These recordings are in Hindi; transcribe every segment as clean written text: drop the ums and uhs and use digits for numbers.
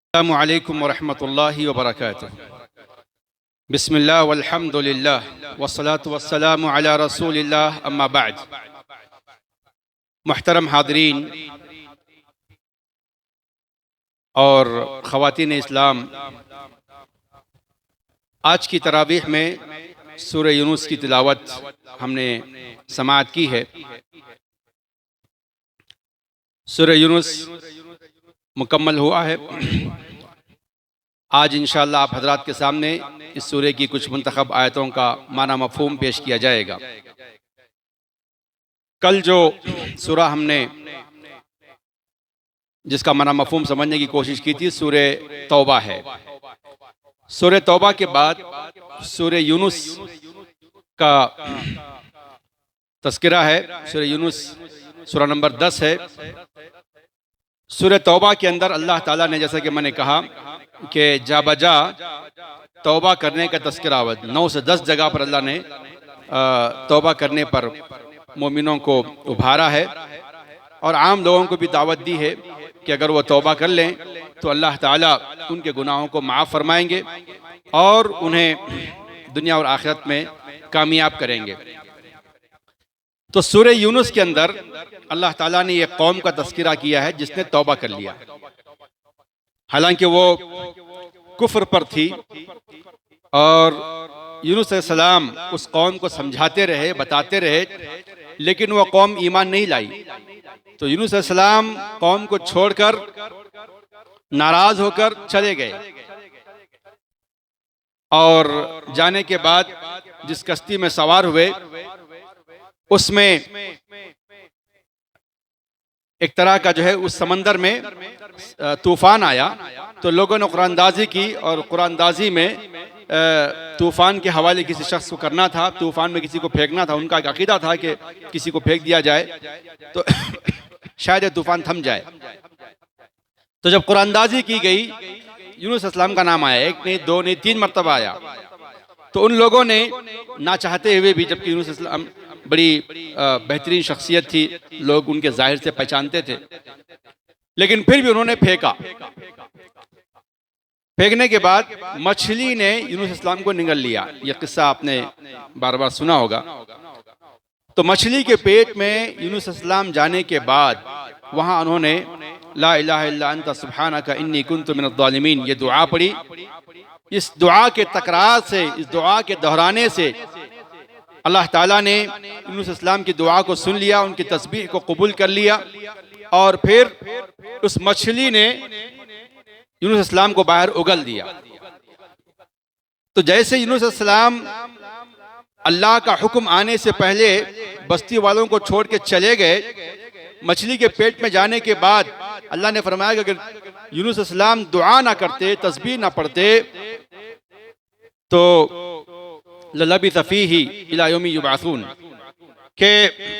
अस्सलामु अलैकुम वरहमतुल्लाहि वबरकातुह। बिस्मिल्लाह वल्हम्दुलिल्लाह वस्सलातु वस्सलामु अला रसूलिल्लाह अम्मा बाद। मुहतरम हाज़रीन और ख़वातीन इस्लाम, आज की तरावीह में सूरह यूनुस की तिलावत हमने समाअत की है। सूरह यूनुस मुकम्मल हुआ है। आज इंशाअल्लाह आप हजरात के सामने इस सूरह की कुछ मुंतखब आयतों का माना मफ़हूम पेश किया जाएगा। कल जो सूरह हमने जिसका माना मफ़हूम समझने की कोशिश की थी, सूरह तौबा है। सूरह तौबा के बाद सूरह यूनुस का तज़किरा है। सूरह यूनुस सूरह नंबर 10 है। सूरह तौबा के अंदर अल्लाह ताला ने, जैसा कि मैंने कहा कि जा बजा तौबा करने का तज़किरा 9 से 10 जगह पर अल्लाह ने तौबा करने पर मोमिनों को उभारा है और आम लोगों को भी दावत दी है कि अगर वो तौबा कर लें तो अल्लाह ताला उनके गुनाहों को माफ़ फरमाएंगे और उन्हें दुनिया और आखिरत में कामयाब करेंगे। तो सूरह यूनुस के अंदर अल्लाह ताला ने एक कौम का तज़किरा किया है जिसने तौबा कर लिया। हालांकि वो कुफ्र पर थी और यूनुस अलैहिस्सलाम उस कौम को समझाते रहे, बताते रहे, लेकिन वो कौम ईमान नहीं लाई। तो यूनुस अलैहिस्सलाम कौम को छोड़कर नाराज होकर चले गए और जाने के बाद जिस कश्ती में सवार हुए उसमें एक तरह का जो है उस समंदर में तूफान आया। तो लोगों ने कुरानदाजी की और कुरानदाजी में तूफान के हवाले किसी शख्स को करना था, तूफान में किसी को फेंकना था। उनका एक अकीदा था कि किसी को फेंक दिया जाए तो शायद ये तूफान थम जाए। तो जब कुरानदाजी की गई, यूनुस अलैहिस्सलाम का नाम आया, एक नहीं, दो नहीं, 3 मरतबा आया। तो उन लोगों ने ना चाहते हुए भी, जबकि यूनुस अलैहिस्सलाम बड़ी बेहतरीन शख्सियत थी, लोग उनके जाहिर से पहचानते थे, लेकिन फिर भी उन्होंने फेंका। फेंकने के बाद मछली ने यूनुस अलैहिस्सलाम को निगल लिया। यह किस्सा आपने बार बार सुना होगा। तो मछली के पेट में यूनुस अलैहिस्सलाम जाने के बाद वहां उन्होंने ला इलाहा इल्ला अंता सुब्हानका इन्नी कुन्तु मिनज़ ज़ालिमीन ये दुआ पढ़ी। इस दुआ के तकरार से, इस दुआ के दोहराने से अल्लाह ताला ने यूनुस अलैहिस्सलाम की दुआ को सुन लिया, उनकी तस्बीह को कबूल कर लिया और फिर उस मछली ने यूनुस अलैहिस्सलाम को बाहर उगल दिया। तो जैसे यूनुस अलैहिस्सलाम अल्लाह का हुक्म आने से पहले बस्ती वालों को छोड़ के चले गए, मछली के पेट में जाने के बाद अल्लाह ने फरमाया कि अगर यूनुस अलैहिस्सलाम दुआ ना करते, तस्बीह ना पढ़ते, तो ललबिथ फीही इला यौमि युबअसून, के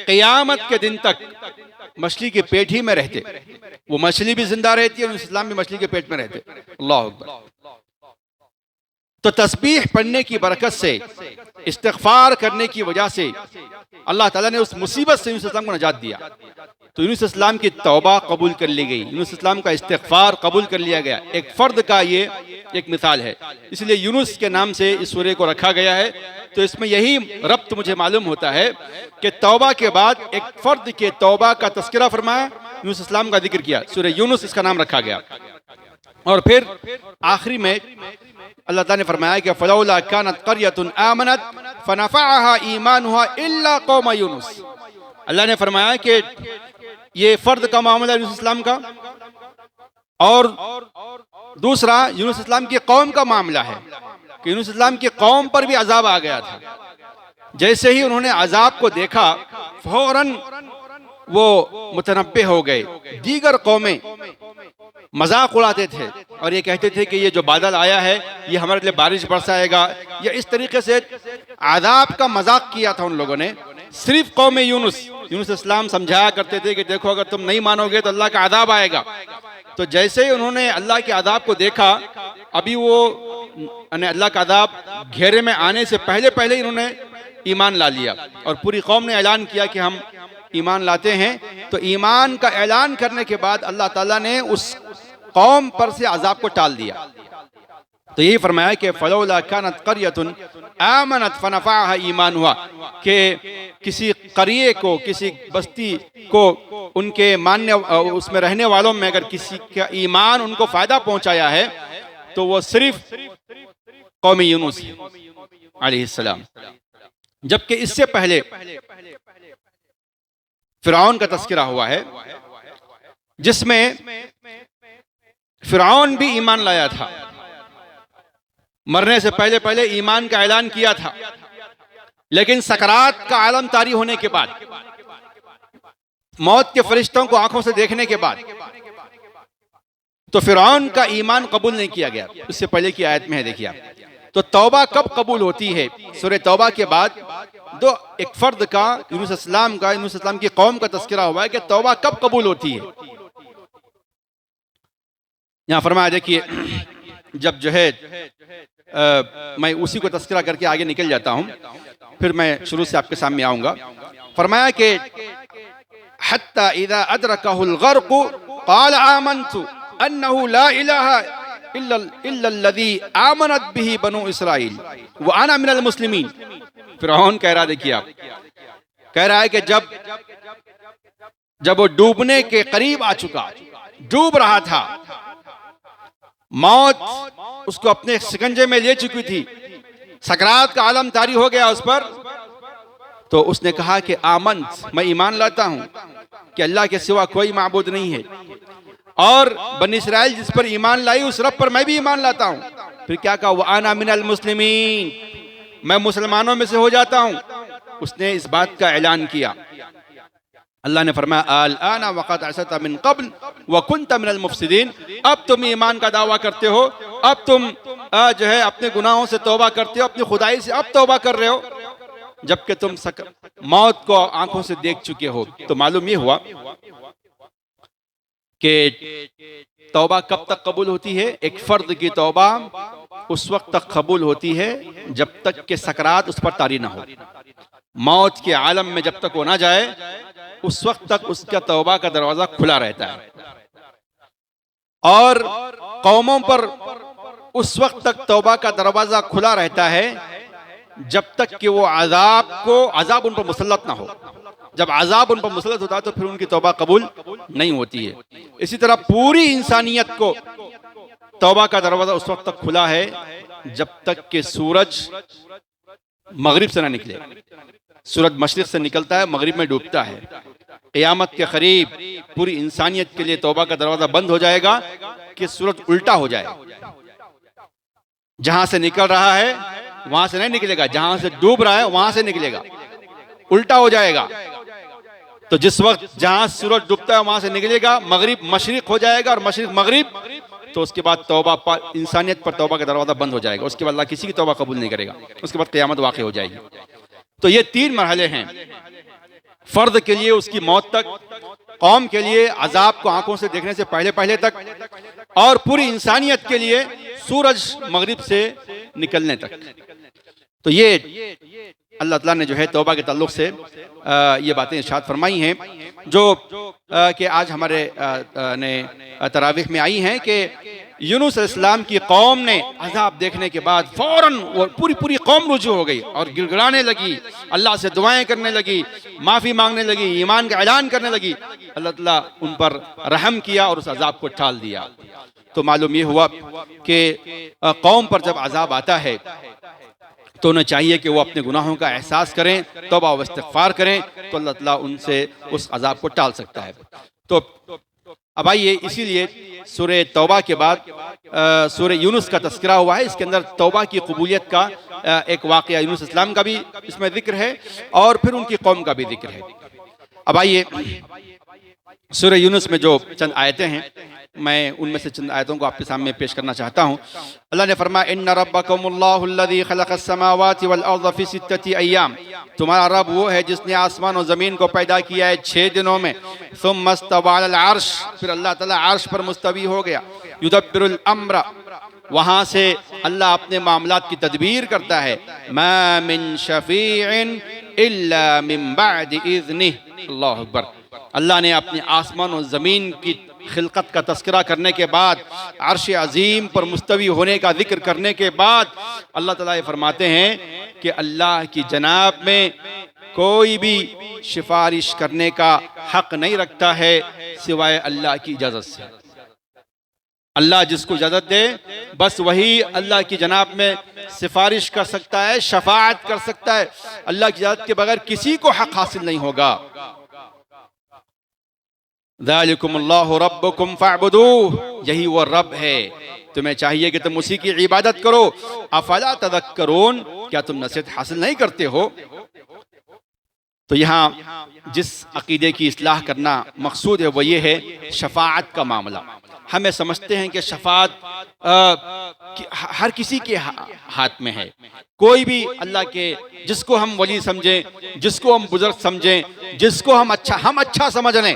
क़यामत के दिन तक मछली के पेट ही में रहते। वो मछली भी जिंदा रहती है, यूनुस अलैहिस्सलाम भी मछली के पेट में रहते। अल्लाह अकबर। तो तस्बीह पढ़ने की बरकत से, इस्तिग़फ़ार करने की वजह से अल्लाह ताला ने उस मुसीबत से यूनुस अलैहिस्सलाम को नजात दिया। तो यूनुस अलैहिस्सलाम की तौबा कबूल कर ली गई, यूनुस अलैहिस्सलाम का इस्तिग़फ़ार कबूल कर लिया गया। एक फ़र्द का ये एक मिसाल है, इसलिए यूनुस के नाम से इस सूरह को रखा गया है। तो इसमें यही रब्त मुझे मालूम होता है कि तौबा के बाद एक फ़र्द के तौबा का तज़किरा फरमाया, यूनुस अलैहिस्सलाम का जिक्र किया, सूरह यूनुस इसका नाम रखा गया। और फिर आखिरी में अल्लाह ताला ने फरमाया कि फलौला कानत क़र्यतुन आमनत फनफ़अहा ईमानुहा इल्ला कौम यूनुस। अल्लाह ने फरमाया कि ये फर्द का मामला यूनुस अलैहिस्सलाम का, और दूसरा यूनुस अलैहिस्सलाम की कौम का मामला है कि यूनुस अलैहिस्सलाम की कौम पर भी अजाब आ गया था। जैसे ही उन्होंने अजाब को देखा, फौरन वो मुतनब्बे हो गए। दीगर कौमें मजाक उड़ाते थे और ये कहते थे कि ये जो बादल आया है ये हमारे लिए बारिश बरसाएगा, या इस तरीके से आदाब का मजाक किया था उन लोगों ने। सिर्फ कौम यूनुस अलैहिस्सलाम समझाया करते थे कि देखो अगर तुम नहीं मानोगे तो अल्लाह का आदाब आएगा। तो जैसे ही उन्होंने अल्लाह के आदाब को देखा, अभी वो अल्लाह का आदाब घेरे में आने से पहले पहले ही इन्होंने ईमान ला लिया और पूरी कौम ने ऐलान किया कि हम ईमान लाते हैं। तो ईमान का ऐलान करने के बाद अल्लाह ताला ने कौम पर से अजाब को टाल दिया। तो यही फरमाया कि फलौला कानत क़रियतुन आमनत फनफ़अहा ईमानुहा, कि किसी करिए को, किसी बस्ती को उनके मानने उसमें रहने वालों में अगर किसी का ईमान उनको फायदा पहुंचाया है तो वो सिर्फ कौम यूनुस अलैहिस्सलाम। जबकि इससे पहले फिरौन का तस्करा हुआ है, जिसमें फिरौन भी ईमान लाया था, मरने से पहले पहले ईमान का ऐलान किया था, लेकिन सकरात का आलम तारी होने के बाद, मौत के फरिश्तों को आंखों से देखने के बाद, तो फिरौन का ईमान कबूल नहीं किया गया। उससे पहले की आयत में है, देखिए आप। तो तौबा कब कबूल होती है? सूरह तौबा के बाद एक फर्द का, यूनुस अलैहिस्सलाम की कौम का तस्करा हुआ है कि तौबा कब कबूल होती है। यहां फरमाया, देखिए, जब जो है मैं उसी को तस्करा करके आगे निकल जाता हूं, फिर मैं शुरू से आपके सामने आऊंगा। फरमाया कि हत्ता इज़ा अदरकहुल गर्क़ु क़ाल आमन्तु अन्नहु ला इलाहा इल्लल्लज़ी आमनत बिही बनु इस्राईल व अना मिनल मुस्लिमीन। फिरौन कह रहा, देखिए आप, कह रहा है कि जब वो डूबने के करीब आ चुका, डूब रहा था, मौत उसको अपने शिकंजे में ले चुकी थी, सकरात का आलम तारी हो गया उस पर, तो उसने कहा कि आमंत, मैं ईमान लाता हूं कि अल्लाह के सिवा कोई माबूद नहीं है, और बनी इस्राइल जिस पर ईमान लाई उस रब पर मैं भी ईमान लाता हूं। फिर क्या कहा? वो आना मिनल मुस्लिमीन, मैं मुसलमानों में से हो जाता हूं। उसने इस बात का ऐलान किया। अल्लाह ने फरमाया, अल आना वक़द असैता मिन क़ब्ल व कुन्त मिनल मुफ़सिदीन, अब तुम ईमान का दावा करते हो, अब तुम जो है अपने गुनाहों से तौबा करते हो, अपनी खुदाई से अब तौबा कर रहे हो, जबकि तुम मौत को आंखों से देख चुके हो। तो मालूम ये हुआ कि तौबा कब तक कबूल होती है? एक फर्द की तौबा उस वक्त तक कबूल होती है जब तक कि सकरात उस पर तारी ना हो। मौत के आलम में जब तक वो ना जाए उस वक्त तक उसका तौबा का दरवाजा खुला रहता है, और कौमों पर उस वक्त तक तौबा का दरवाजा खुला रहता है जब तक कि वो अजाब उन पर मुसल्लत ना हो। जब अजाब उन पर मुसल्लत होता है तो फिर उनकी तौबा कबूल नहीं होती है। इसी तरह पूरी इंसानियत को तौबा का दरवाजा उस वक्त तक खुला है जब तक कि सूरज मगरिब से ना निकले। सूरज मशरिक से निकलता है, मगरिब में डूबता है। क़यामत के करीब पूरी इंसानियत के लिए तौबा का दरवाजा बंद हो जाएगा कि सूरज उल्टा हो जाए, जहां से निकल रहा है वहां से नहीं निकलेगा, जहां से डूब रहा है वहां से निकलेगा, उल्टा हो जाएगा। तो जिस वक्त जहां सूरज डूबता है वहां से निकलेगा, मगरिब मशरिक हो जाएगा और मशरिक मगरिब, तो उसके बाद तौबा इंसानियत पर तौबा का दरवाजा बंद हो जाएगा। उसके बाद अल्लाह किसी की तौबा कबूल नहीं करेगा, उसके बाद क़यामत वाक़ई हो जाएगी। तो ये 3 मरहले हैं, फर्द के लिए उसकी मौत तक, कौम के लिए अजाब को आंखों से देखने से पहले पहले तक, और पूरी इंसानियत के लिए सूरज मगरिब से निकलने तक। तो ये अल्लाह ताला ने जो है तौबा के ताल्लुक से ये बातें इरशाद फरमाई हैं, जो कि आज हमारे ने तरावीह में आई हैं कि यूनुस अलैहिस्सलाम की कौम ने अजाब देखने के बाद फौरन वो पूरी कौम रुजू हो गई और गिड़गिड़ाने लगी, अल्लाह से दुआएं करने लगी, माफ़ी मांगने लगी, ईमान का ऐलान करने लगी। अल्लाह ताला उन पर रहम किया और उस अजाब को टाल दिया। तो मालूम ये हुआ कि कौम पर जब अजाब आता है तो उन्हें चाहिए कि वो अपने गुनाहों का एहसास करें, तौबा व इस्तिग़फ़ार करें, तो अल्लाह ताला उनसे उस अजाब को टाल सकता है। तो अब आइए, इसीलिए सूरह तौबा के बाद सूरह यूनुस का तज़किरा हुआ है। इसके अंदर तौबा की कबूलियत का एक वाक़या यूनुस अलैहिस्सलाम का भी इसमें जिक्र है और फिर उनकी कौम का भी जिक्र है। अब आइए, सूरह यूनुस में जो चंद आयतें हैं, मैं उनमें से चंद आयतों को आपके सामने पेश करना चाहता हूँ। अल्लाह ने फरमाया, इन्ना रब्बकुमुल्लाहुल्लज़ी खलक़स समावाति वल अर्ज़ फ़ी सित्तति अय्याम, तुम्हारा रब वो है जिसने आसमान और ज़मीन को पैदा किया है 6 दिनों में। सुम्मा इस्तवा अलल अर्श, फिर अल्लाह ताला अर्श पर मुस्तवी हो गया। युदब्बिरुल अम्र, वहाँ से अल्लाह अपने मामलात की तदबीर करता है। मा मिन शफ़ीइन इल्ला मिन बअदि इज़्निह, अल्लाहु अकबर। अल्लाह ने अपने आसमान और ज़मीन की खिलकत का तस्करा करने के बाद, अर्श अजीम पर मुस्तवी होने का जिक्र करने के बाद अल्लाह ताला ये फरमाते हैं कि अल्लाह की जनाब में कोई भी सिफारिश करने का हक नहीं रखता है सिवाय अल्लाह की इजाज़त से। अल्लाह जिसको इजाज़त दे बस वही अल्लाह की जनाब में सिफारिश कर सकता है, शफाअत कर सकता है। अल्लाह की इजाज़त के बगैर किसी को हक हासिल नहीं होगा। ज़ालिकुमुल्लाहु रब्बुकुम फ़अबुदूह, यही वो रब है, तुम्हें चाहिए कि तुम उसी की इबादत करो। अफला तज़क्करून, क्या तुम नसीहत हासिल नहीं करते हो? तो यहाँ जिस अकीदे की इस्लाह करना मकसूद है वो ये है शफाअत का मामला। हमें समझते हैं कि शफाअत हर किसी के हाथ में है। कोई भी अल्लाह के, जिसको हम वली समझें, जिसको हम बुजुर्ग समझें, जिसको हम अच्छा समझ लें,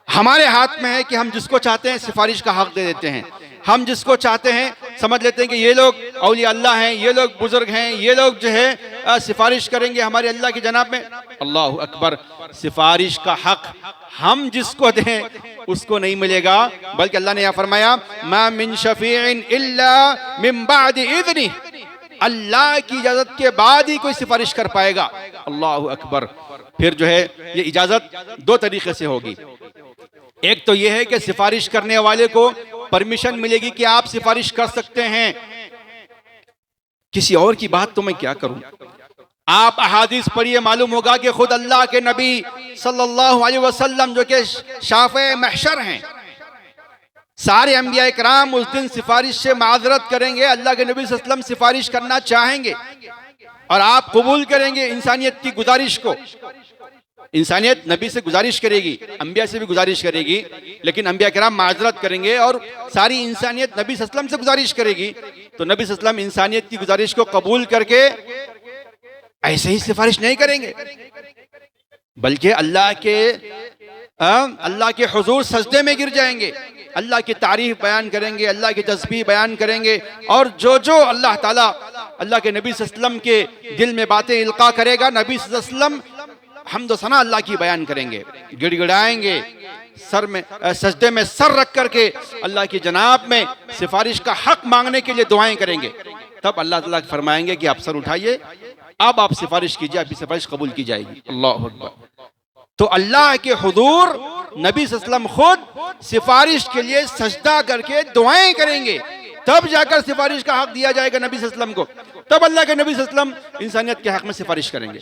हमारे हाथ में है कि हम जिसको चाहते हैं सिफारिश का हक दे देते हैं। हम जिसको चाहते हैं समझ लेते हैं कि ये लोग औलिया अल्लाह हैं, ये लोग बुजुर्ग हैं, ये लोग जो है सिफारिश करेंगे हमारे अल्लाह की जनाब में। अल्लाह अकबर, सिफारिश का हक हम जिसको दें उसको नहीं मिलेगा, बल्कि अल्लाह ने यहाँ फरमाया मा मिन शफीइन इल्ला मिन बादि इज़्नि, अल्लाह की इजाजत के बाद ही कोई सिफारिश कर पाएगा। अल्लाह अकबर। फिर जो है ये इजाजत दो तरीके से होगी। एक तो यह है कि सिफारिश करने वाले को परमिशन मिलेगी कि आप सिफारिश कर सकते हैं। किसी और की बात तो मैं क्या करूं? आप अहादीस पढ़िए, मालूम होगा कि खुद अल्लाह के नबी सल्लल्लाहु अलैहि वसल्लम जो कि शाफ़े महशर हैं, सारे अंबिया इकराम उस दिन सिफारिश से माजरत करेंगे। अल्लाह के नबी सल्लल्लाहु अलैहि वसल्लम सिफारिश करना चाहेंगे और आप कबूल करेंगे इंसानियत की गुजारिश को। इंसानियत नबी से गुजारिश करेगी, अंबिया से भी गुजारिश करेगी, लेकिन अंबिया किराम माजरत करेंगे और सारी इंसानियत नबी सल्लल्लाहु अलैहि वसल्लम से गुजारिश करेगी। तो नबी सल्लल्लाहु अलैहि वसल्लम इंसानियत की गुजारिश को कबूल करके ऐसे ही सिफारिश नहीं करेंगे, बल्कि अल्लाह के हुजूर सजदे में गिर जाएंगे, अल्लाह की तारीफ बयान करेंगे, अल्लाह की तस्बीह बयान करेंगे, और जो अल्लाह ताला अल्लाह के नबी सल्लल्लाहु अलैहि वसल्लम के दिल में बातें इल्का करेगा, नबी सल्लल्लाहु अलैहि वसल्लम हम्द सना अल्लाह की बयान करेंगे, गिड़गिड़ाएंगे, सर में सजदे में सर रख करके अल्लाह की जनाब में सिफारिश का हक मांगने के लिए दुआएं करेंगे। तब अल्लाह ताला फरमाएंगे कि आप सर उठाइए, अब आप सिफारिश कीजिए, आपकी सिफारिश कबूल की जाएगी। अल्लाह अकबर। तो अल्लाह के हुजूर नबी सल्लल्लाहु अलैहि वसल्लम खुद सिफारिश के लिए सजदा करके दुआएं करेंगे, तब जाकर सिफारिश का हक दिया जाएगा नबी सल्लल्लाहु अलैहि वसल्लम को। तब अल्लाह के नबी सल्लल्लाहु अलैहि वसल्लम इंसानियत के हक में सिफारिश करेंगे।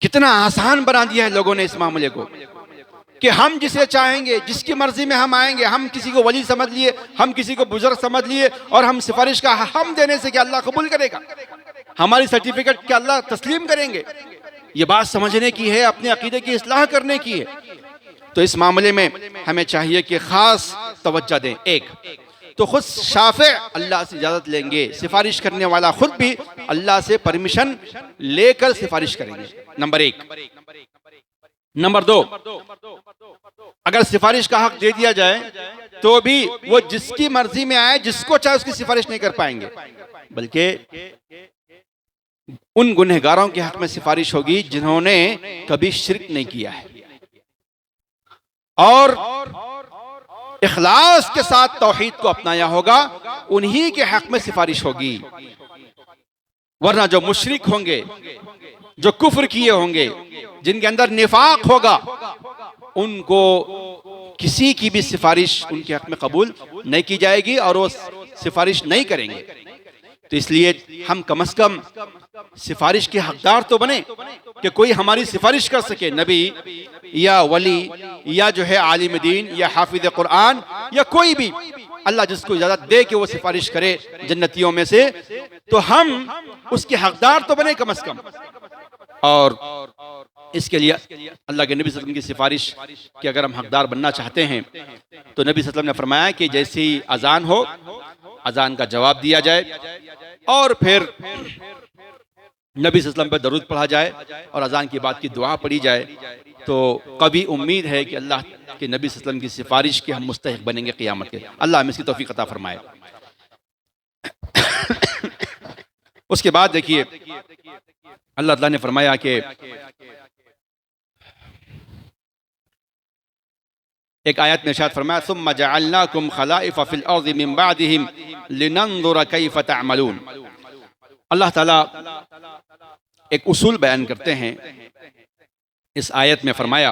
कितना आसान बना दिया है लोगों ने इस मामले को कि हम जिसे चाहेंगे, जिसकी मर्जी में हम आएंगे। हम किसी को वली समझ लिए, हम किसी को बुजुर्ग समझ लिए, और हम सिफारिश का हम देने से क्या अल्लाह कबूल करेगा? हमारी सर्टिफिकेट क्या अल्लाह तस्लीम करेंगे? ये बात समझने की है, अपने अकीदे की इस्लाह करने की है। तो इस मामले में हमें चाहिए कि खास तवज्जो दें। एक तो खुद शाफे अल्लाह से इजाजत लेंगे, सिफारिश करने वाला खुद भी अल्लाह से परमिशन लेकर सिफारिश करेंगे, नंबर एक। नंबर दो, अगर सिफारिश का हक दे दिया जाए तो भी वो जिसकी मर्जी में आए, जिसको चाहे उसकी सिफारिश नहीं कर पाएंगे, बल्कि उन गुनहगारों के हक में सिफारिश होगी जिन्होंने कभी शिर्क नहीं किया है और इखलास के साथ तौहीद को अपनाया होगा, उन्हीं के हक में सिफारिश होगी। वरना जो मुशरिक होंगे, जो कुफ्र किए होंगे, जिनके अंदर निफाक होगा, उनको किसी की भी सिफारिश उनके हक में कबूल नहीं की जाएगी और वो सिफारिश नहीं करेंगे। तो इसलिए हम कम से कम सिफारिश के हकदार तो बने कि कोई हमारी सिफारिश कर सके, नबी या वली या जो है आलिम दीन या हाफिज कुरान या कोई भी, अल्लाह जिसको इजाजत दे कि वो सिफारिश करे जन्नतियों में से, तो हम उसके हकदार तो बने कम से कम। और इसके लिए अल्लाह के नबी सल्लल्लाहु अलैहि वसल्लम की सिफारिश कि अगर हम हकदार बनना चाहते हैं तो नबी सल्लल्लाहु अलैहि वसल्लम ने फरमाया कि जैसे ही अजान हो, अजान का जवाब दिया जाए और फिर नबी सल्लल्लाहु अलैहि वसल्लम पर दरूद पढ़ा जाए और अजान की बात की दुआ पढ़ी जाए, तो कभी उम्मीद है कि अल्लाह के नबी सल्लल्लाहु अलैहि वसल्लम की सिफारिश के हम मुस्तहिक बनेंगे क़यामत के। अल्लाह हमें इसकी तौफीक अता फरमाए। उसके बाद देखिए अल्लाह ताला ने फरमाया कि एक आयत में इरशाद फरमाया सुम्मा जअलनाकुम खलाइफ फिल अर्ज़ि मिन बअदिहिम लिनंज़ुर कैफ़ तअमलून। अल्लाह ताला एक उसूल बयान करते हैं इस आयत में, फरमाया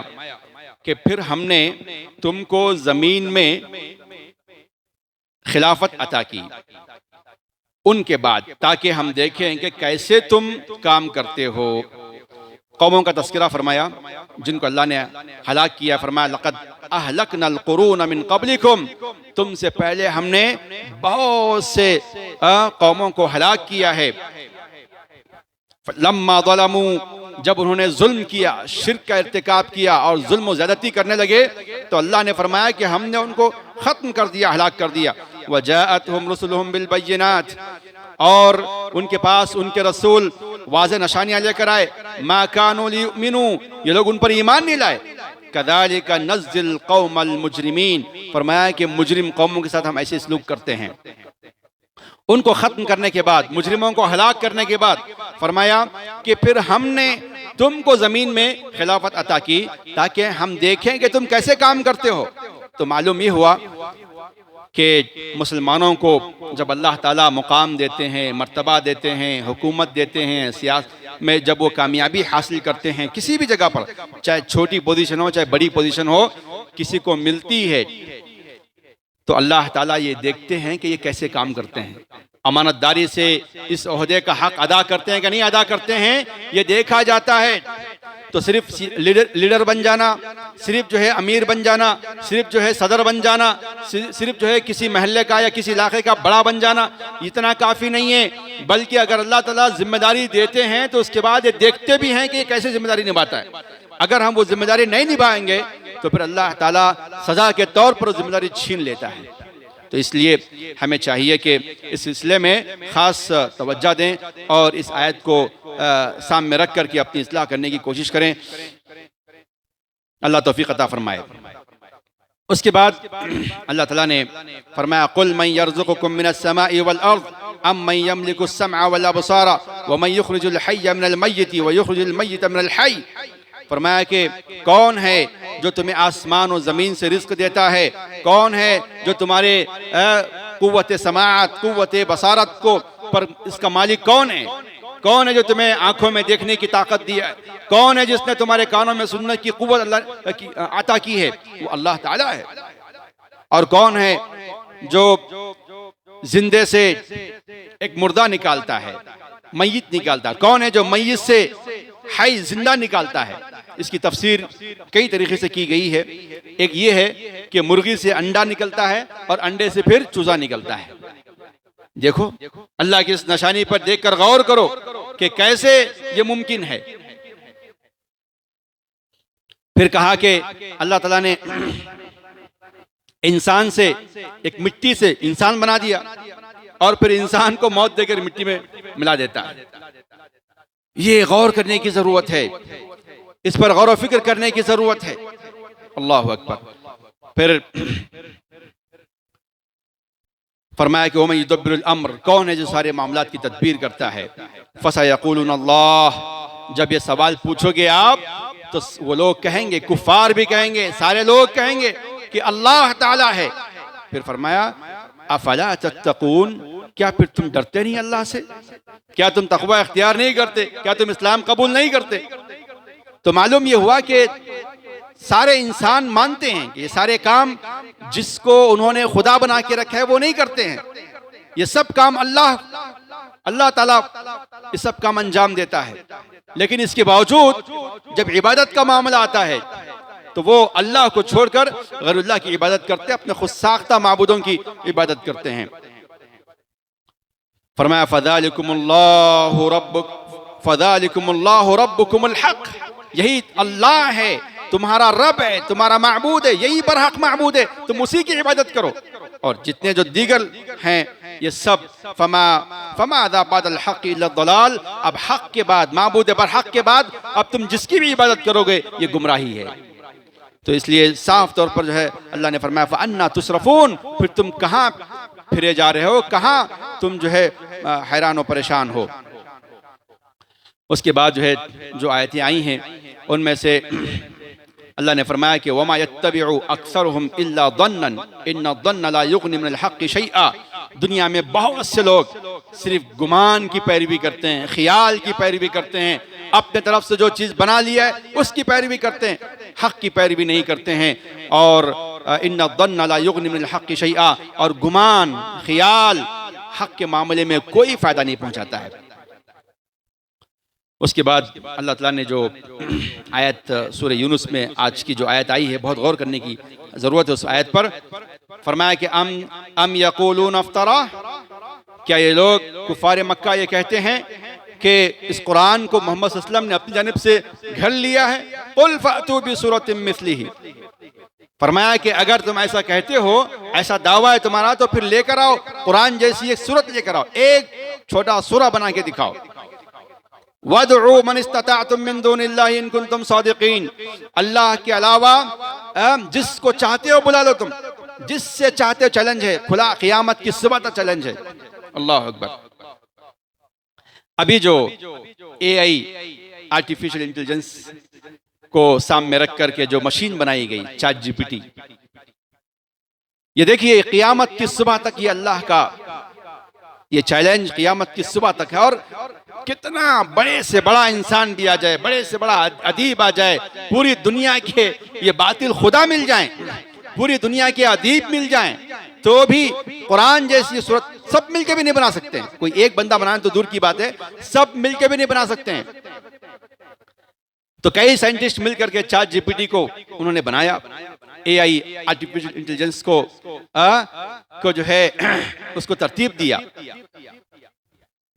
कि फिर हमने तुमको ज़मीन में खिलाफत अता की उनके बाद, ताकि हम देखें कि कैसे तुम काम करते हो। कौमों का तस्करा फरमाया जिनको अल्लाह ने हलाक किया, फरमाया लक़द अहलकनल क़ुरून मिन क़ब्लिकुम, तुमसे पहले हमने बहुत से कौमों को हलाक किया है। लम्मा ज़लमू, जब उन्होंने जुल्म किया, शिर्क का इर्तिकाब किया और जुल्म व ज़्यादती करने लगे, तो अल्लाह ने फरमाया कि हमने उनको ख़त्म कर दिया, हलाक कर दिया। वजाअतहुम रुसुलुहुम बिल बय्यिनात, और उनके पास उनके रसूल वाज़ेह निशानियां लेकर आए। मा कानू लियुमिनू, ये लोग उन पर ईमान नहीं लाए। कज़ालिका नज़्ज़िल कौमल मुजरिमीन, फरमाया कि मुजरिम कौमों के साथ हम ऐसे सलूक करते हैं। उनको ख़त्म करने के बाद, मुजरिमों को हलाक करने के बाद फरमाया कि फिर हमने तुमको ज़मीन में खिलाफत अता की ताकि हम देखें कि तुम कैसे काम करते हो। तो मालूम ये हुआ कि मुसलमानों को जब अल्लाह ताला मुकाम देते हैं, मर्तबा देते हैं, हुकूमत देते हैं, सियासत में जब वो कामयाबी हासिल करते हैं किसी भी जगह पर, चाहे छोटी पोजीशन हो चाहे बड़ी पोजीशन हो, किसी को मिलती है तो अल्लाह ताला ये देखते हैं कि ये कैसे काम करते हैं, अमानतदारी से इस ओहदे का हक अदा करते हैं कि नहीं अदा करते हैं, ये देखा जाता है। तो सिर्फ लीडर बन जाना, सिर्फ जो है अमीर बन जाना, सिर्फ जो है सदर बन जाना, सिर्फ जो है किसी महल्ले का या किसी इलाके का बड़ा बन जाना, इतना काफ़ी नहीं है। बल्कि अगर अल्लाह ताला जिम्मेदारी देते हैं तो उसके बाद ये देखते भी हैं कि ये कैसे जिम्मेदारी निभाता है। अगर हम वो जिम्मेदारी नहीं निभाएंगे तो फिर अल्लाह ताला सज़ा के तौर पर जिम्मेदारी छीन लेता है। तो इसलिए हमें चाहिए कि इस सिलसिले में ख़ास तवज्जो दें और इस आयत को सामने रख कर के अपनी इस्लाह करने की कोशिश करें। अल्लाह तौफीक अता फरमाए। उसके बाद अल्लाह ताला ने फरमाया कुल मन यर्ज़ुकुकुम मिनस समाई वल अर्ज़ अम्मन यमलिकुस समअ वल अबसारा व मन युख़रिजुल हय्य मिनल मय्यिति व युख़रिजुल मय्यिता मिनल हय्य। फरमाया कि कौन है जो तुम्हें आसमान और ज़मीन से रिज़्क़ देता है, कौन है जो तुम्हारे कुव्वत समाअत, कुव्वत बसारत को पर इसका मालिक कौन है, कौन है जो तुम्हें आंखों में देखने की ताकत दी है, कौन है जिसने तुम्हारे कानों में सुनने की कुव्वत अल्लाह की अता की है, वो अल्लाह ताला है। और कौन है जो जिंदे से एक मुर्दा निकालता है, मय्यत निकालता है, कौन है जो मय्यत से हय जिंदा निकालता है। इसकी तफसीर कई तरीके से की गई है। एक ये है कि मुर्गी से अंडा निकलता है और अंडे से फिर चूजा निकलता है। देखो अल्लाह की इस निशानी पर देखकर गौर करो कि कैसे ये मुमकिन है। फिर कहा कि अल्लाह ताला ने इंसान से, एक मिट्टी से इंसान बना दिया और फिर इंसान को मौत देकर मिट्टी में मिला देता है। ये गौर करने की जरूरत है, इस पर गौर व फिक्र करने की जरूरत है। अल्लाहु अकबर। फिर फरमाया कि वमन युदब्बिरुल अम्र, कौन है जो सारे मामलात की तदबीर करता है। फसयक़ूलून अल्लाह, जब ये सवाल पूछोगे आप तो वो लोग कहेंगे, कुफार भी कहेंगे, सारे लोग कहेंगे कि अल्लाह ताला है। फिर फरमाया अफला तत्तकून, क्या फिर तुम डरते नहीं अल्लाह से, क्या तुम तक़वा इख्तियार नहीं करते, क्या तुम इस्लाम कबूल नहीं करते। तो मालूम ये हुआ कि सारे इंसान मानते हैं कि ये सारे काम जिसको उन्होंने खुदा बना के रखा है वो नहीं करते हैं। ये सब काम अल्लाह ताला ये सब काम अंजाम देता है। लेकिन इसके बावजूद जब इबादत का मामला आता है तो वो अल्लाह को छोड़कर गैरुल्लाह की इबादत करते हैं, अपने खुद साख्ता माबूदों की इबादत करते हैं। फरमाया फ़ज़ालिकुमुल्लाहु रब्बुकुमुल हक़, यही अल्लाह है, तुम्हारा रब है, तुम्हारा माबूद है, यही पर हक माबूद है, तुम उसी की इबादत करो। और जितने जो दीगर हैं ये सब फमा बादल हक़ इल्ला दलाल, अब हक के बाद, माबूद पर हक के बाद अब तुम जिसकी भी इबादत करोगे ये गुमराही है। तो इसलिए साफ तौर पर जो है अल्लाह ने फरमाया फ़अन्ना तुसरफून, फिर तुम कहाँ फिरे जा रहे हो, कहाँ तुम जो है हैरान और परेशान हो। उसके बाद जो है जो आयतें आई हैं उनमें से अल्लाह ने फरमाया कि वमा यत्तबिउ अक्सरुहुम इल्ला ज़न्नन इन्न ज़न्न ला युग़नी मिनल हक़्क़ि शैआ। दुनिया में बहुत से लोग सिर्फ गुमान की पैरवी करते हैं, ख्याल की पैरवी करते हैं, अपने तरफ से जो चीज़ बना लिया है उसकी पैरवी करते हैं, हक़ की पैरवी नहीं करते हैं। और इन्न ज़न्न ला युग़नी मिनल हक़्क़ि शैआ, और गुमान ख्याल हक़ के मामले में कोई फ़ायदा नहीं पहुँचाता है। उसके बाद अल्लाह ताला ने जो आयत सूरह यूनुस में आज की जो आयत आई है, बहुत गौर करने की ज़रूरत है उस आयत पर। फरमाया कि अम यक़ूलून अफ्तरा, क्या ये लोग कुफ़ार मक्का ये कहते हैं कि इस कुरान को मोहम्मद सल्लल्लाहु अलैहि वसल्लम ने अपनी जानिब से घर लिया है। क़ुल फ़अतू बिसूरतिम मिस्लिही, फरमाया कि अगर तुम ऐसा कहते हो, ऐसा दावा है तुम्हारा, तो फिर लेकर आओ कुरान जैसी एक सूरत लेकर आओ, एक छोटा सूरा बना के दिखाओ। वदउ मन इस्तताअतुम मिन दुनिल्लाहि इन कुंतुम सादिकीन, अल्लाह के अलावा जिसको चाहते हो बुला लो, तुम जिससे चाहते हो चैलेंज है, खुला क़यामत की सुबह तक चैलेंज है। अल्लाह अकबर। अभी जो AI आर्टिफिशियल इंटेलिजेंस को सामने रख करके जो मशीन बनाई गई चैट GPT, ये देखिए क़यामत की सुबह तक ये अल्लाह का ये चैलेंज क़यामत की सुबह तक है। और कितना बड़े से बड़ा इंसान भी आ जाए, बड़े से बड़ा अदीब आ जाए, पूरी दुनिया के ये बातिल खुदा मिल जाएं, पूरी दुनिया के अदीब मिल जाएं, तो भी कुरान जैसी सूरत सब मिलके भी नहीं बना सकते हैं। कोई एक बंदा बनाए तो दूर की बात है, सब मिलके भी नहीं बना सकते हैं। तो कई साइंटिस्ट मिलकर के चैट GPT को उन्होंने बनाया, AI आर्टिफिशियल इंटेलिजेंस को जो है उसको तरतीब दिया।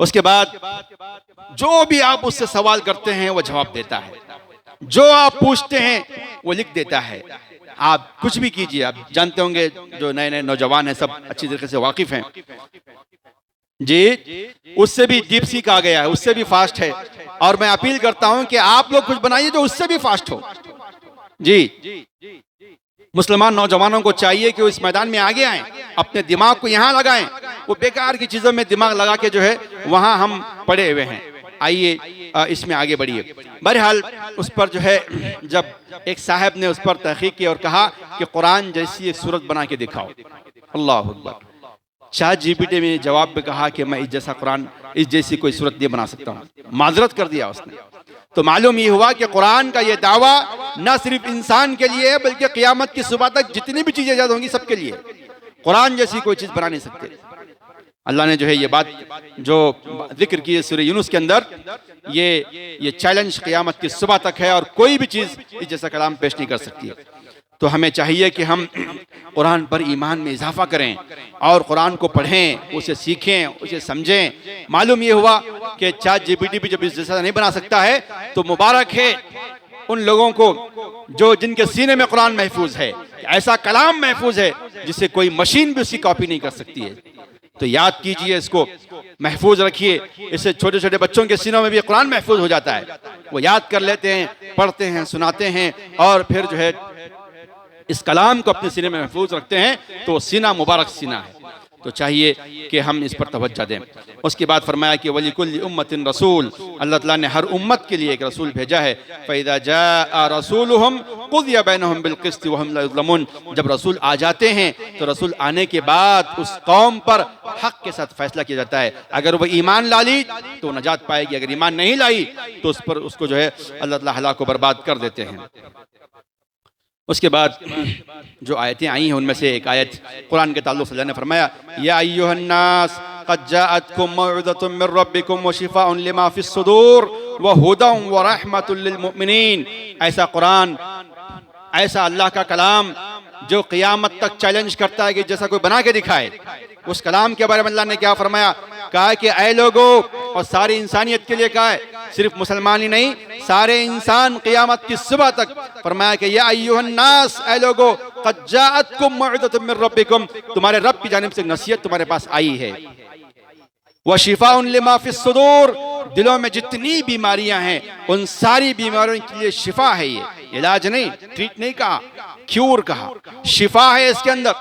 उसके बाद जो भी आप उससे सवाल करते हैं वो जवाब देता है, जो आप पूछते हैं वो लिख देता है। आप कुछ भी कीजिए, आप जानते होंगे जो नए नए नौजवान हैं सब अच्छी तरीके से वाकिफ हैं जी, उससे भी डीप सीक आ गया है, उससे भी फास्ट है। और मैं अपील करता हूं कि आप लोग कुछ बनाइए जो उससे भी फास्ट हो जी। मुसलमान नौजवानों को चाहिए कि वो इस मैदान में आगे आएं, अपने दिमाग को यहाँ लगाएं, वो बेकार की चीजों में दिमाग लगा के जो है वहां हम पड़े हुए हैं। आइए इसमें आगे बढ़िए। बहरहाल उस पर जो है जब एक साहब ने उस पर तहकीक की और कहा कि कुरान जैसी एक सूरत बना के दिखाओ, अल्लाह अकबर। चैट GPT में जवाब में कहा कि मैं इस जैसा कुरान, इस जैसी कोई सूरत नहीं बना सकता हूँ, माजरत कर दिया उसने। तो मालूम ये हुआ कि कुरान का ये दावा न सिर्फ इंसान के लिए है, बल्कि क़यामत की सुबह तक जितनी भी चीजें ईजाद होंगी सबके लिए। कुरान जैसी कोई चीज बना नहीं सकते। अल्लाह ने जो है ये बात जो जिक्र की है सूरह यूनुस के अंदर, ये चैलेंज क़यामत की सुबह तक है और कोई भी चीज इस जैसा कलाम पेश नहीं कर सकती है। तो हमें चाहिए कि हम कुरान पर ईमान में इजाफा करें और कुरान को पढ़ें, उसे सीखें, उसे समझें। मालूम ये हुआ कि चैट GPT भी जब इस जैसा नहीं बना सकता है तो मुबारक है उन लोगों को जो जिनके सीने में कुरान महफूज है, ऐसा कलाम महफूज है जिसे कोई मशीन भी उसकी कॉपी नहीं कर सकती है। तो याद कीजिए, इसको महफूज रखिए। इससे छोटे छोटे बच्चों के सीनों में भी कुरान महफूज हो जाता है, वो याद कर लेते हैं, पढ़ते हैं, सुनाते हैं और फिर जो है इस कलाम को अपने सीने में महफूज रखते हैं। तो सीना मुबारक सीना है, तो चाहिए कि हम इस पर तवज्जो दें। उसके बाद फरमाया कि वलिकुल्लि उम्मतिन रसूल, अल्लाह ताला ने हर उम्मत के लिए एक रसूल भेजा है। फ़इज़ा जाअ रसूलुहुम क़ुज़िया बैनहुम बिल क़िस्ति वहुम ला युज़लमून, जब रसूल आ जाते हैं तो रसूल आने के बाद उस कौम पर हक़ के साथ फैसला किया जाता है। अगर वो ईमान ला ली तो नजात पाएगी, अगर ईमान नहीं लाई तो उस पर उसको जो है अल्लाह ताला हलाक व बर्बाद कर देते हैं। उसके बाद जो आयतें आई हैं उनमें से एक आयत कुरान के ताल्लुक़ से अल्लाह ने फरमाया, या अय्युहन्नास क़द जाअतकुम मौइज़तुम मिर रब्बिकुम व शिफ़ाउन लिमा फ़िस सुदूर व हुदन व रहमतुल लिल मुमिनीन। ऐसा कुरान, ऐसा अल्लाह का कलाम जो क़यामत तक चैलेंज करता है कि जैसा कोई बना के दिखाए। उस कलाम के बारे में अल्लाह ने क्या फरमाया, कहा कि ऐ लोगों, और सारी इंसानियत के लिए कहा है, सिर्फ मुसलमान ही नहीं, सारे इंसान क़यामत की सुबह तक। फरमाया कि या अय्युहन्नास, ऐ लोगों, क़द जाअतकुम मौइज़तुम मिर रब्बिकुम, तुम्हारे रब की जानिब से नसीहत तुम्हारे पास आई है। व शिफ़ाउन लिमा फ़िस सुदूर, दिलों में जितनी बीमारियां हैं उन सारी बीमारियों के लिए शिफा है। ये इलाज नहीं, ट्रीट नहीं कहा, क्यूर कहा, शिफा है इसके अंदर।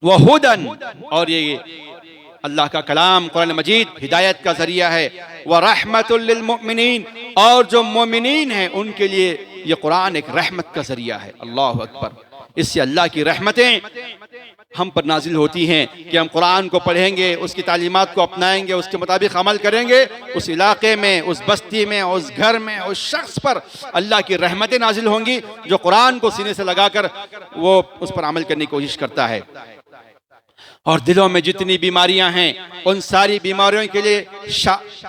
वह हुदन, और ये अल्लाह का कलाम कुरान मजीद हिदायत का जरिया है। वह रहमतुल लिल मुमिनीन, और जो मोमिनीन हैं उनके लिए ये कुरान एक रहमत का जरिया है। अल्लाह अकबर। इससे अल्लाह की रहमतें हम पर नाजिल होती हैं कि हम कुरान को पढ़ेंगे, उसकी तालीमात को अपनाएंगे, उसके मुताबिक अमल करेंगे, उस इलाके में, उस बस्ती में, उस घर में, उस शख्स पर अल्लाह की रहमतें नाजिल होंगी जो कुरान को सीने से लगाकर वो उस पर अमल करने की कोशिश करता है। और दिलों में जितनी बीमारियां हैं उन सारी बीमारियों के लिए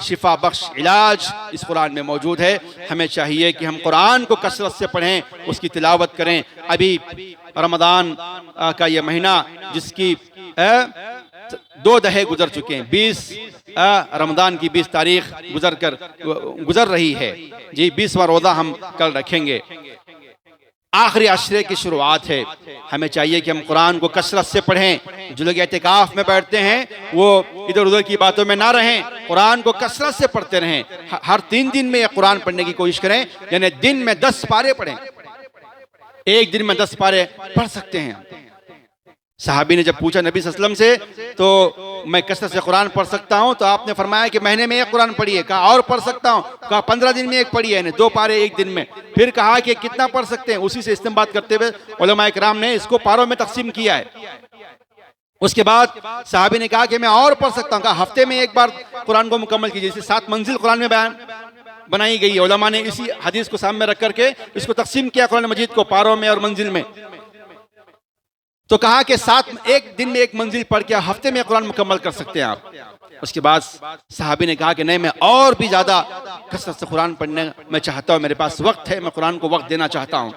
शिफा बख्श इलाज इस कुरान में मौजूद है। हमें चाहिए कि हम कुरान को कसरत से पढ़ें, उसकी तिलावत करें। अभी रमज़ान का ये महीना जिसकी 2 दहे गुजर चुके हैं, 20 रमज़ान की 20 तारीख गुजर रही है जी। 20वां रोज़ा हम कल रखेंगे। आखिरी अशरे की शुरुआत है। हमें चाहिए कि हम कुरान को कसरत से पढ़ें। जो लोग एतिकाफ में बैठते हैं वो इधर उधर की बातों में ना रहें, कुरान को कसरत से पढ़ते रहें। हर 3 दिन में कुरान पढ़ने की कोशिश करें, यानी दिन में 10 पारे पढ़ें। एक दिन में 10 पारे पढ़ सकते हैं। सहाबी ने जब पूछा नबी सल्लल्लाहु अलैहि वसल्लम से तो मैं कसरत से कुरान पढ़ सकता हूं, तो आपने फरमाया कि महीने में 1 कुरान पढ़िए। कहा और पढ़ सकता हूं? कहा 15 दिन में 1 पढ़िए, 2 पारे एक दिन में। फिर कहा कि कितना पढ़ सकते हैं? उसी से इस्तेमाल करते हुए उलमा इकराम ने इसको पारों में तकसीम किया है। उसके बाद सहाबी ने कहा कि मैं और पढ़ सकता हूँ। कहा हफ्ते में 1 बार कुरान को मुकम्मल कीजिए। जैसे 7 मंजिल कुरान में बयान बनाई गई है। उलमा ने इसी हदीस को सामने रख करके इसको तकसीम किया कुरान मजीद को पारों में और मंजिल में। तो कहा कि 1 दिन में 1 मंजिल पढ़ के हफ्ते में कुरान मुकम्मल कर सकते हैं आप। उसके बाद सहाबी ने कहा कि नहीं, मैं और भी ज्यादा कसरत से कुरान पढ़ने मैं चाहता हूँ, मेरे पास वक्त है, मैं कुरान को वक्त देना चाहता हूँ।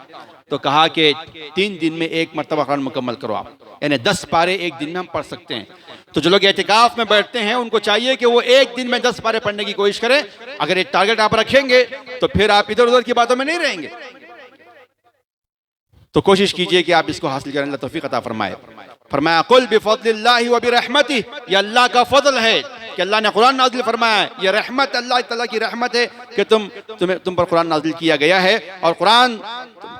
तो कहा कि 3 दिन में 1 मरतबा कुरान मुकम्मल करो आप, यानी 10 पारे एक दिन में हम पढ़ सकते हैं। तो जो लोग एतिकाफ में बैठते हैं उनको चाहिए कि वो एक दिन में 10 पारे पढ़ने की कोशिश करें। अगर एक टारगेट आप रखेंगे तो फिर आप इधर उधर की बातों में नहीं रहेंगे। तो कोशिश कीजिए कि आप इसको हासिल करें। अल्लाह तौफीक अता फरमाए। फरमाया कुल बिफज़लिल्लाहि व बिरहमतिही, ये अल्लाह का फजल है कि अल्लाह ने कुरान नाजिल फरमाया है। ये रहमत अल्लाह ताला की रहमत है कि तुम पर कुरान नाजिल किया गया है और कुरान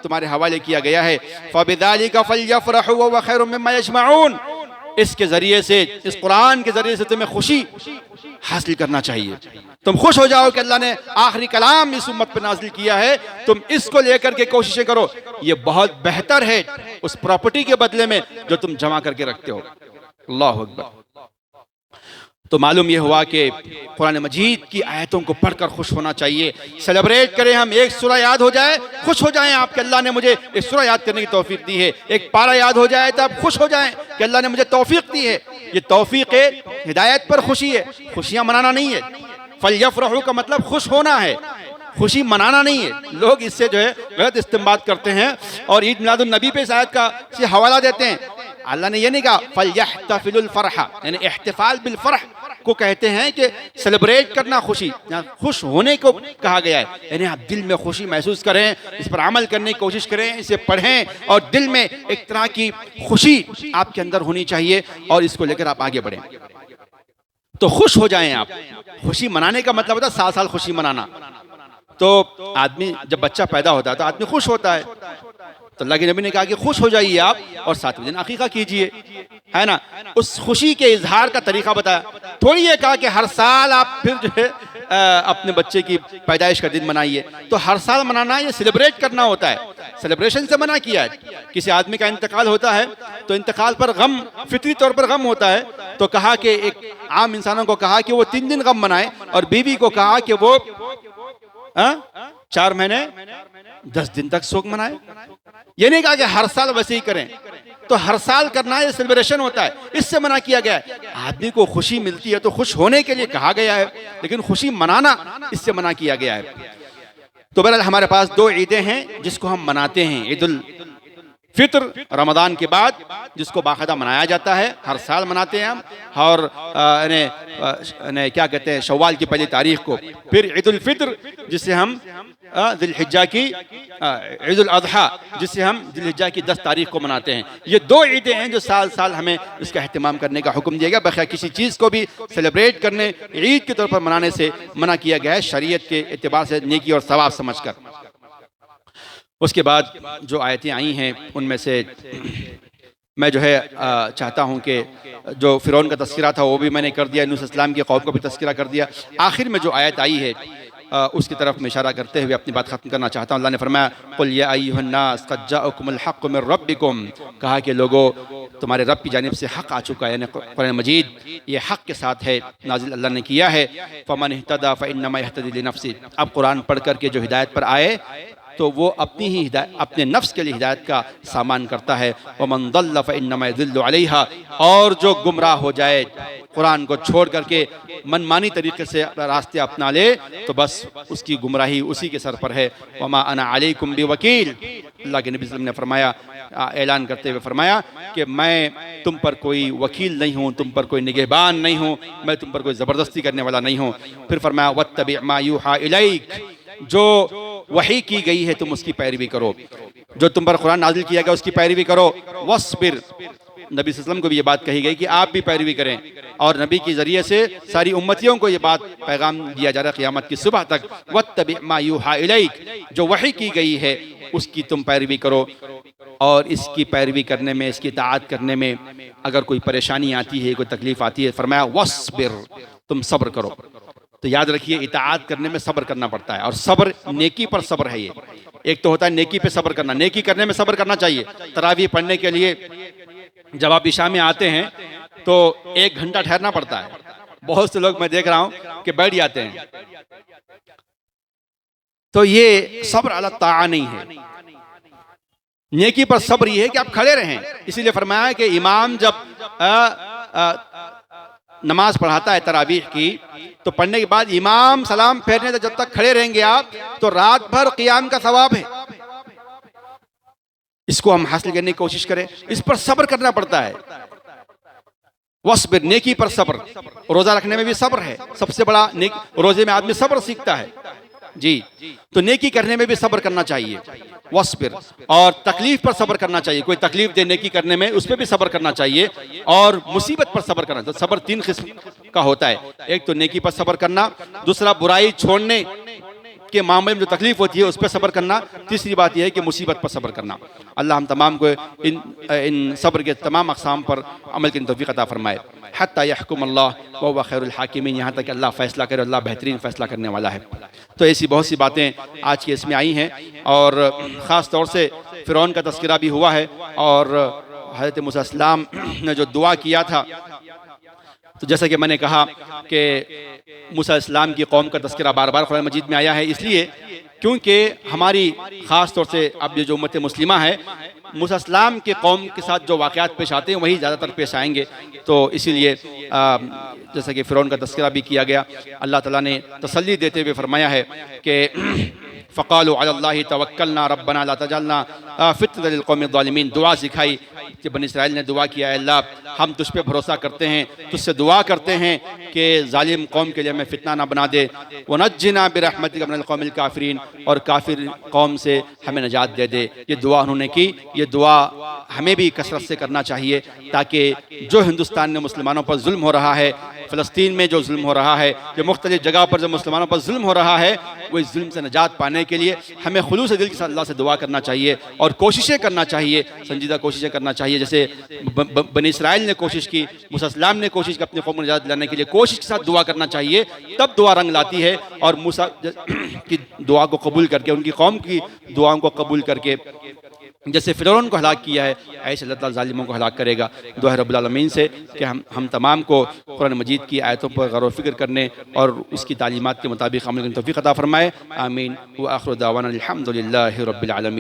तुम्हारे हवाले किया गया है। फबिज़ालिका फलयफ़रहू व खैरुम मिम्मा यजमऊन, इसके जरिए से, इस कुरान के जरिए से तुम्हें खुशी हासिल करना चाहिए। तुम खुश हो जाओ कि अल्लाह ने आखिरी कलाम इस उम्मत पर नाजिल किया है। तुम इसको लेकर के कोशिशें करो, ये बहुत बेहतर है उस प्रॉपर्टी के बदले में जो तुम जमा करके रखते हो। अल्लाह अकबर। तो मालूम यह हुआ कि कुरान मजीद की आयतों को पढ़कर खुश होना चाहिए। सेलिब्रेट करें, हम एक सूरा याद हो जाए खुश हो जाएं आप कि अल्लाह ने मुझे एक सूरा याद करने की तौफीक दी है। एक पारा याद हो जाए तो आप खुश हो जाएं कि अल्लाह ने मुझे तौफीक दी है। ये तौफीक है, हिदायत पर खुशी है, खुशियां मनाना नहीं है। फलयफ़रहू का मतलब खुश होना है, खुशी मनाना नहीं है। लोग इससे जो है गलत इस्तेमाल करते हैं और ईद मिलादुन नबी पे इस आयत का से हवाला देते हैं। अल्लाह ने ये नहीं कहा फलयहतफिलुल फरहा, यानी इहतिफाल बिल फरह को कहते हैं कि सेलिब्रेट करना, खुशी, खुश होने को कहा गया है। यानी आप दिल में खुशी महसूस करें, इस पर अमल करने की कोशिश करें, इसे पढ़ें और दिल में एक तरह की खुशी आपके अंदर होनी चाहिए और इसको लेकर आप आगे बढ़ें तो खुश हो जाएं आप। खुशी मनाने का मतलब होता है 7 साल खुशी मनाना। तो आदमी जब बच्चा पैदा होता है तो आदमी खुश होता है। तो अल्लाह के नबी ने कहा कि खुश हो जाइए आप और 7वें दिन अकीका कीजिए, है ना। उस खुशी के इजहार का तरीका बताया। थोड़ी ये कहा कि हर साल आप फिर जो है अपने बच्चे की पैदाइश का दिन मनाइए। तो हर साल मनाना ये सेलिब्रेट करना होता है, सेलिब्रेशन से मना किया है। किसी आदमी का इंतकाल होता है तो इंतकाल पर गम, फितरी तौर पर गम होता है। तो कहा कि एक आम इंसानों को कहा कि वो 3 दिन गम मनाए और बीवी को कहा कि वो 4 महीने 10 दिन तक शोक मनाए। ये नहीं कहा कि हर साल वैसे ही करें। तो हर साल करना ये सेलिब्रेशन होता है, इससे मना किया गया है। आदमी को खुशी मिलती है तो खुश होने के लिए कहा गया है, लेकिन खुशी मनाना इससे मना किया गया है। तो बहरहाल हमारे पास 2 ईदें हैं जिसको हम मनाते हैं। ईद उल फित्र रमज़ान के बाद जिसको बाकायदा मनाया जाता है, हर साल मनाते हैं हम। और क्या कहते हैं, शव्वाल की पहली तारीख को। फिर ईद उल फित्र जिसे हम ज़िलहिज्जा की, ईद उल अज़हा जिसे हम ज़िलहिज्जा की 10 तारीख को मनाते हैं। ये 2 ईदें हैं जो साल साल हमें इसका अहतमाम करने का हुक्म दिया गया। बखैर किसी चीज़ को भी सेलिब्रेट करने, ईद के तौर पर मनाने से मना किया गया है शरीयत के एतबार से, नेकी और सवाब समझकर। उसके बाद जो आयतें आई हैं उनमें से मैं जो है चाहता हूँ कि जो फ़िरौन का तज़किरा था वो भी मैंने कर दिया, नूह अलैहिस्सलाम की कौम का भी तज़किरा कर दिया। आखिर में जो आयत आई है उसकी तरफ में इशारा करते हुए अपनी बात ख़त्म करना चाहता हूँ। अल्लाह ने फरमाया कुल या अय्युहन्नास क़द जाअकुमुल हक़्क़ु मिर रब्बिकुम, कहा कि लोगों तुम्हारे रब की जानिब से हक़ आ चुका है, यानी कुरान मजीद ये हक़ के साथ है, नाजिल अल्लाह ने किया है। फ़मन इहतदा फ़इन्नमा यहतदी लिनफ़्सिही, अब कुरान पढ़ कर के जो हिदायत पर आए तो वो अपनी ही हिदायत, अपने नफ्स के लिए हिदायत का सामान करता है। वमन दल्ल फ़इन्नमा यदिल्लु अलैहा, और जो गुमराह हो जाए कुरान को छोड़ करके मनमानी तरीके से रास्ते अपना ले तो बस उसकी गुमराही उसी के सर पर है। वमा अना अलैकुम बिवकील, अल्लाह के नबी सल्लल्लाहु अलैहि वसल्लम ने फरमाया, ऐलान करते हुए फरमाया कि मैं तुम पर कोई वकील नहीं हूँ, तुम पर कोई निगहबान नहीं हूँ, मैं तुम पर कोई ज़बरदस्ती करने वाला नहीं हूँ। फिर फरमाया वत्तबि मा यूहा इलैक, जो वही की गई है तुम उसकी पैरवी करो, जो तुम पर कुरान नाजिल किया गया उसकी पैरवी करो। वस्बिर, नबी सल्लल्लाहु अलैहि वसल्लम को भी ये बात कही गई कि आप भी पैरवी करें, और नबी के ज़रिए से सारी उम्मतियों को ये बात पैगाम दिया जा रहा है क़यामत की सुबह तक। वत्तबि मा यूहा इलैक, जो वही की गई है उसकी तुम पैरवी करो, और इसकी पैरवी करने में, इसकी इताअत करने में अगर कोई परेशानी आती है, कोई तकलीफ़ आती है, फरमाया वस्बिर, तुम सब्र करो। तो याद रखिए इताअत करने में सब्र करना पड़ता है, और सब्र नेकी पर सब्र है। ये एक तो होता है नेकी पे सब्र करना, नेकी करने में सब्र करना चाहिए। तरावी पढ़ने के लिए जब आप इशा में आते हैं तो 1 घंटा ठहरना पड़ता है। बहुत से लोग मैं देख रहा हूं कि बैठ जाते हैं, तो ये सब्र अला ताआ नहीं है। नेकी पर सब्र ये है कि आप खड़े रहें। इसीलिए फरमाया कि इमाम जब नमाज पढ़ाता है तरावीह की, तो पढ़ने के बाद इमाम सलाम फेरने तक जब तक खड़े रहेंगे आप, तो रात भर क़ियाम का सवाब है। इसको हम हासिल करने की कोशिश करें, इस पर सब्र करना पड़ता है। वस्बिर, नेकी पर सब्र। रोजा रखने में भी सब्र है, सबसे बड़ा रोजे में आदमी सब्र सीखता है जी। तो नेकी करने में भी सब्र करना चाहिए, वस्बिर। और तकलीफ पर सब्र करना चाहिए, कोई तकलीफ दे नेकी करने में उस पर भी सब्र करना चाहिए, और मुसीबत पर सब्र करना। तो सब्र 3 किस्म का होता है, एक तो नेकी पर सब्र करना, दूसरा बुराई छोड़ने के मामले में जो तकलीफ होती है उस पर सब्र करना, तीसरी बात यह है कि मुसीबत पर सब्र करना। अल्लाह हम तमाम को इन सब्र के तमाम अक़साम पर अमल की तौफ़ीक़ अता फ़रमाए। हत्ता यहकुम अल्लाह व हुवा खैरुल हाकिमीन, यहाँ तक कि अल्लाह फ़ैसला करे, अल्लाह बेहतरीन फ़ैसला करने वाला है। तो ऐसी बहुत सी बातें आज की इसमें आई हैं, और ख़ास तौर से फ़िरौन का तज़किरा भी हुआ है, और हज़रत मूसा अलैहिस्सलाम ने जो दुआ किया था, तो जैसा कि मैंने कहा कि मूसा अलैहिस्सलाम की कौम का तज़किरा बार बार कुरान मजीद में आया है, इसलिए क्योंकि हमारी ख़ास तौर से अब ये जो उम्मत मुस्लिमा है, मूसा अलैहिस्सलाम के कौम के साथ जो वाक़यात पेश आते हैं वही ज़्यादातर पेश आएंगे। तो इसीलिए जैसा कि फ़िरौन का तज़किरा भी किया गया, अल्लाह ताला ने तसल्ली देते हुए फरमाया है कि फ़क़ालू अलल्लाहि तवक्कलना रब्बना ला तजअलना फ़ितनतल लिल क़ौमिज़ ज़ालिमीन। दुआ सिखाई कि बनी इस्राइल ने दुआ किया, अल्लाह हम तुझ पे भरोसा करते हैं, तुझसे दुआ करते हैं कि जालिम कौम के लिए हमें फितना ना बना दे। वनज्जिना बिरहमतिका मिनल क़ौमिल काफ़िरीन, और काफिर कौम से हमें निजात दे दे। ये दुआ उन्होंने की, ये दुआ हमें भी कसरत से करना चाहिए, ताकि जो हिंदुस्तान में मुसलमानों पर जुल्म हो रहा है, फ़लस्तीन में जो जुल्म हो रहा है, जो मुख्तलिफ़ जगह पर जो मुसलमानों पर जुल्म हो रहा है, वो इस जुल्म से निजात पाने के लिए हमें खुलूस दिल के साथ अल्लाह से दुआ करना चाहिए, और कोशिशें करना चाहिए, संजीदा कोशिशें करना चाहिए। जैसे बनी इस्राइल ने कोशिश की, मूसा अलैहिस्सलाम ने कोशिश की अपने कौम को निजात दिलाने के लिए, कोशिश के साथ दुआ करना चाहिए, तब दुआ रंग लाती है। और मूसा की दुआ को कबूल करके, उनकी कौम की दुआओं को कबूल करके, जैसे फ़िरौन को हलाक किया है, ऐसे अल्लाह ताला ज़ालिमों को हलाक करेगा। दुआ है रब्बुल आलमीन से कि हम तमाम को कुरान मजीद की आयतों पर गौर व फ़िक्र करने और उसकी तालीमात के मुताबिक अमल करने की तौफ़ीक़ अता फ़रमाए। आमीन। व आख़िरु दावाना अल्हम्दुलिल्लाहि रब्बिल आलमीन।